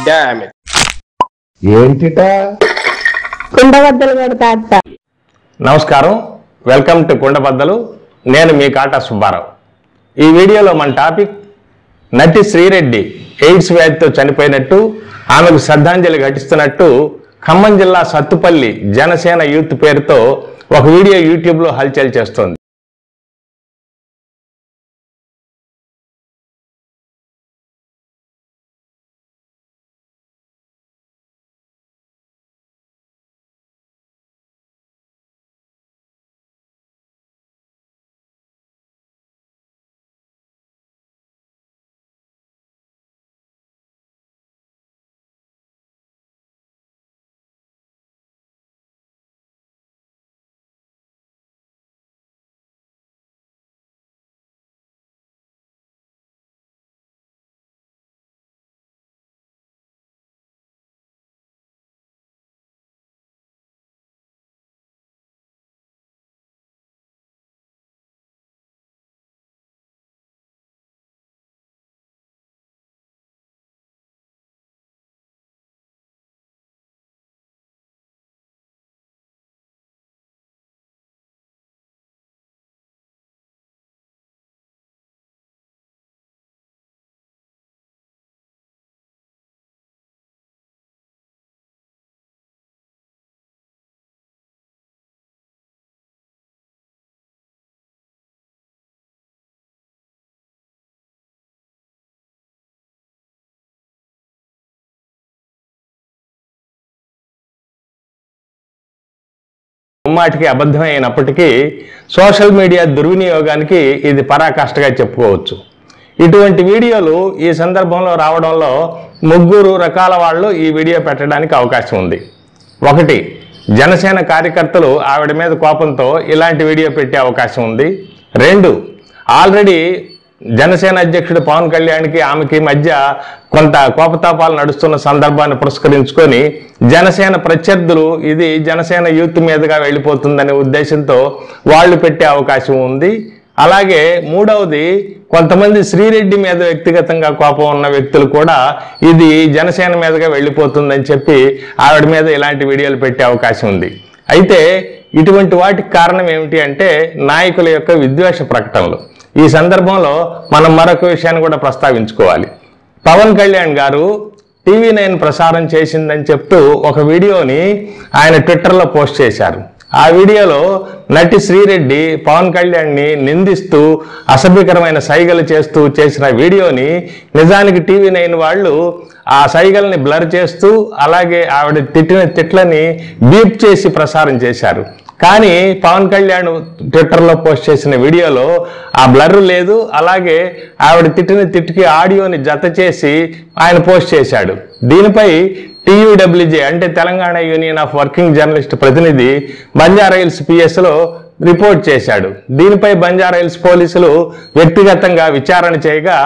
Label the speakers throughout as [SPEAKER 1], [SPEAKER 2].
[SPEAKER 1] Damn it.
[SPEAKER 2] ఏంటిటా
[SPEAKER 3] కుండబద్దలు కొడతా అత్త.
[SPEAKER 4] నమస్కారం, వెల్కమ్ టు కుండబద్దలు. నేను మీ కాటా సుబ్బారావు. ఈ వీడియోలో మన టాపిక్ నటి శ్రీరెడ్డి ఎయిడ్స్ వ్యాధితో చనిపోయినట్టు, ఆమెకు శ్రద్ధాంజలి ఘటిస్తున్నట్టు ఖమ్మం జిల్లా సత్తుపల్లి జనసేన యూత్ పేరుతో ఒక వీడియో యూట్యూబ్లో హల్చల్ చేస్తోంది. ముమ్మాటికి అబద్ధమైనప్పటికీ సోషల్ మీడియా దుర్వినియోగానికి ఇది పరాకాష్ఠగా చెప్పుకోవచ్చు. ఇటువంటి వీడియోలు ఈ సందర్భంలో రావడంలో ముగ్గురు రకాల వాళ్ళు ఈ వీడియో పెట్టడానికి అవకాశం ఉంది. ఒకటి, జనసేన కార్యకర్తలు ఆవిడ మీద కోపంతో ఇలాంటి వీడియో పెట్టే అవకాశం ఉంది. రెండు, ఆల్రెడీ జనసేన అధ్యక్షుడు పవన్ కళ్యాణ్కి ఆమెకి మధ్య కొంత కోపతాపాలు నడుస్తున్న సందర్భాన్ని పురస్కరించుకొని జనసేన ప్రత్యర్థులు ఇది జనసేన యూత్ మీదుగా వెళ్ళిపోతుందనే ఉద్దేశంతో వాళ్ళు పెట్టే అవకాశం ఉంది. అలాగే మూడవది, కొంతమంది శ్రీరెడ్డి మీద వ్యక్తిగతంగా కోపం ఉన్న వ్యక్తులు కూడా ఇది జనసేన మీదుగా వెళ్ళిపోతుందని చెప్పి ఆవిడ మీద ఇలాంటి వీడియోలు పెట్టే అవకాశం ఉంది. అయితే ఇటువంటి వాటికి కారణం ఏమిటి అంటే నాయకుల యొక్క విద్వేష ప్రకటనలు. ఈ సందర్భంలో మనం మరొక విషయాన్ని కూడా ప్రస్తావించుకోవాలి. పవన్ కళ్యాణ్ గారు TV9 ప్రసారం చేసిందని చెప్తూ ఒక వీడియోని ఆయన ట్విట్టర్లో పోస్ట్ చేశారు. ఆ వీడియోలో నటి శ్రీరెడ్డి పవన్ కళ్యాణ్ని నిందిస్తూ అసభ్యకరమైన సైగలు చేస్తూ చేసిన వీడియోని నిజానికి TV9 వాళ్ళు ఆ సైగల్ని బ్లర్ చేస్తూ అలాగే ఆవిడ తిట్టిన తిట్లని బీప్ చేసి ప్రసారం చేశారు. కానీ పవన్ కళ్యాణ్ ట్విట్టర్లో పోస్ట్ చేసిన వీడియోలో ఆ బ్లర్ లేదు, అలాగే ఆవిడ తిట్టిన తిట్టికి ఆడియోని జత చేసి ఆయన పోస్ట్ చేశాడు. దీనిపై TUWJ అంటే Telangana union of working journalist ప్రతినిధి బంజారాహిల్స్ PSలో రిపోర్ట్ చేశాడు. దీనిపై బంజారాహిల్స్ పోలీసులు వ్యక్తిగతంగా విచారణ చేయగా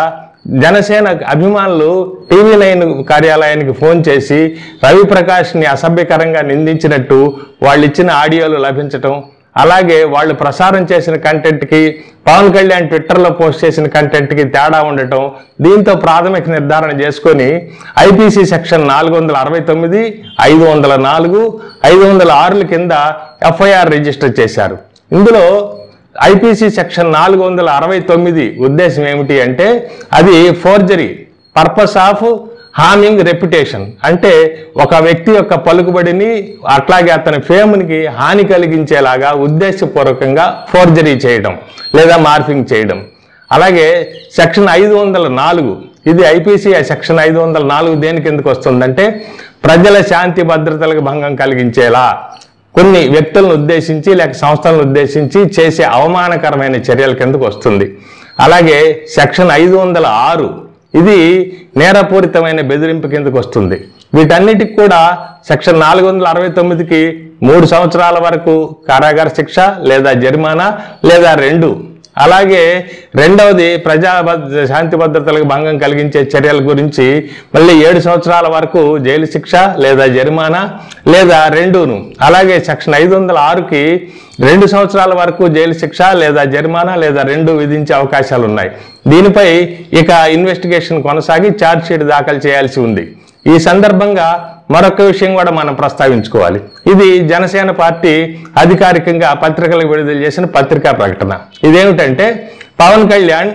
[SPEAKER 4] జనసేన అభిమానులు TV9 కార్యాలయానికి ఫోన్ చేసి రవిప్రకాష్ని అసభ్యకరంగా నిందించినట్టు వాళ్ళు ఇచ్చిన ఆడియోలు లభించటం, అలాగే వాళ్ళు ప్రసారం చేసిన కంటెంట్కి పవన్ కళ్యాణ్ ట్విట్టర్లో పోస్ట్ చేసిన కంటెంట్కి తేడా ఉండటం, దీంతో ప్రాథమిక నిర్ధారణ చేసుకొని IPC సెక్షన్ 469, 504, 506 కింద FIR రిజిస్టర్ చేశారు. ఇందులో IPC సెక్షన్ 469 ఉద్దేశం ఏమిటి అంటే అది forgery, purpose of harming reputation, అంటే ఒక వ్యక్తి యొక్క పలుకుబడిని అట్లాగే అతని ఫేమ్కి హాని కలిగించేలాగా ఉద్దేశపూర్వకంగా ఫోర్జరీ చేయడం లేదా మార్ఫింగ్ చేయడం. అలాగే సెక్షన్ 504, ఇది IPC సెక్షన్ 504 దేనికి ఎందుకు వస్తుందంటే ప్రజల శాంతి భద్రతలకు భంగం కలిగించేలా కొన్ని వ్యక్తులను ఉద్దేశించి లేక సంస్థలను ఉద్దేశించి చేసే అవమానకరమైన చర్యల కిందకు వస్తుంది. అలాగే సెక్షన్ 506, ఇది నేరపూరితమైన బెదిరింపు కిందకు వస్తుంది. వీటన్నిటికి కూడా సెక్షన్ 469కి 3 సంవత్సరాల వరకు కారాగార శిక్ష లేదా జరిమానా లేదా 2, అలాగే రెండవది శాంతి భద్రతలకు భంగం కలిగించే చర్యల గురించి మళ్ళీ 7 సంవత్సరాల వరకు జైలు శిక్ష లేదా జరిమానా లేదా రెండూను. అలాగే సెక్షన్ 506కి 2 సంవత్సరాల వరకు జైలు శిక్ష లేదా జరిమానా లేదా రెండు విధించే అవకాశాలు ఉన్నాయి. దీనిపై ఇక ఇన్వెస్టిగేషన్ కొనసాగి ఛార్జ్ షీట్ దాఖలు చేయాల్సి ఉంది. ఈ సందర్భంగా మరొక విషయం కూడా మనం ప్రస్తావించుకోవాలి. ఇది జనసేన పార్టీ అధికారికంగా పత్రికలకు విడుదల చేసిన పత్రికా ప్రకటన. ఇదేమిటంటే పవన్ కళ్యాణ్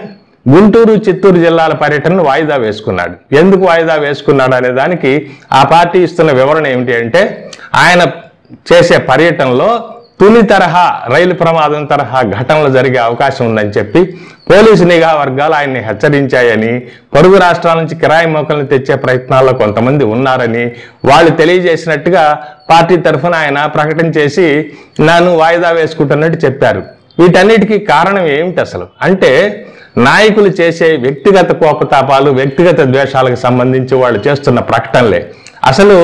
[SPEAKER 4] గుంటూరు, చిత్తూరు జిల్లాల పర్యటనను వాయిదా వేసుకున్నాడు. ఎందుకు వాయిదా వేసుకున్నాడు అనే దానికి ఆ పార్టీ ఇస్తున్న వివరణ ఏమిటి అంటే, ఆయన చేసే పర్యటనలో తుని తరహా రైలు ప్రమాదం తరహా ఘటనలు జరిగే అవకాశం ఉందని చెప్పి పోలీసు నిఘా వర్గాలు ఆయన్ని హెచ్చరించాయని, పొరుగు రాష్ట్రాల నుంచి కిరాయి మోకలను తెచ్చే ప్రయత్నాల్లో కొంతమంది ఉన్నారని వాళ్ళు తెలియజేసినట్టుగా పార్టీ తరఫున ఆయన ప్రకటన చేసి నన్ను వాయిదా వేసుకుంటున్నట్టు చెప్పారు. వీటన్నిటికీ కారణం ఏమిటి అసలు అంటే, నాయకులు చేసే వ్యక్తిగత కోపతాపాలు, వ్యక్తిగత ద్వేషాలకు సంబంధించి వాళ్ళు చేస్తున్న ప్రకటనలే. అసలు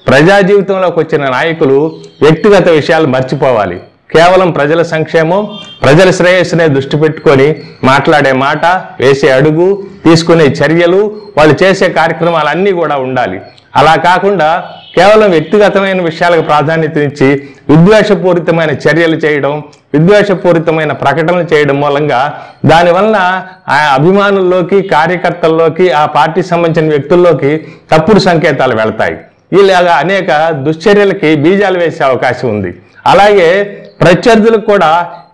[SPEAKER 4] ప్రజా జీవితంలోకి వచ్చిన నాయకులు వ్యక్తిగత విషయాలు మర్చిపోవాలి. కేవలం ప్రజల సంక్షేమం, ప్రజల శ్రేయస్సునే దృష్టి పెట్టుకొని మాట్లాడే మాట, వేసే అడుగు, తీసుకునే చర్యలు, వాళ్ళు చేసే కార్యక్రమాలన్నీ కూడా ఉండాలి. అలా కాకుండా కేవలం వ్యక్తిగతమైన విషయాలకు ప్రాధాన్యతనిచ్చి విద్వేషపూరితమైన చర్యలు చేయడం, విద్వేషపూరితమైన ప్రకటనలు చేయడం మూలంగా దానివల్ల ఆ అభిమానుల్లోకి, కార్యకర్తల్లోకి, ఆ పార్టీ సంబంధించిన వ్యక్తుల్లోకి తప్పుడు సంకేతాలు వెళతాయి. ఇలాగా అనేక దుశ్చర్యలకి బీజాలు వేసే అవకాశం ఉంది. అలాగే ప్రత్యర్థులకు కూడా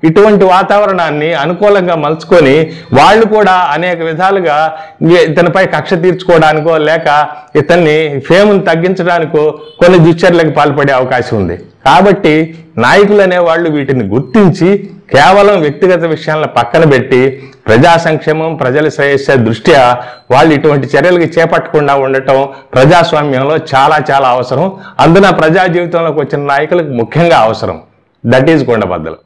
[SPEAKER 4] ఇటువంటి వాతావరణాన్ని అనుకూలంగా మలుచుకొని వాళ్ళు కూడా అనేక విధాలుగా ఇతనిపై కక్ష తీర్చుకోవడానికో లేక ఇతన్ని ఫేమ్ను తగ్గించడానికో కొన్ని దుశ్చర్యలకు పాల్పడే అవకాశం ఉంది. కాబట్టి నాయకులు అనేవాళ్ళు వీటిని గుర్తించి కేవలం వ్యక్తిగత విషయాలను పక్కన పెట్టి ప్రజా సంక్షేమం, ప్రజల శ్రేయస్సు దృష్ట్యా వాళ్ళు ఇటువంటి చర్యలకి చేపట్టకుండా ఉండటం ప్రజాస్వామ్యంలో చాలా చాలా అవసరం. అందున ప్రజా జీవితంలోకి వచ్చిన నాయకులకు ముఖ్యంగా అవసరం. That is కొండబద్దలు.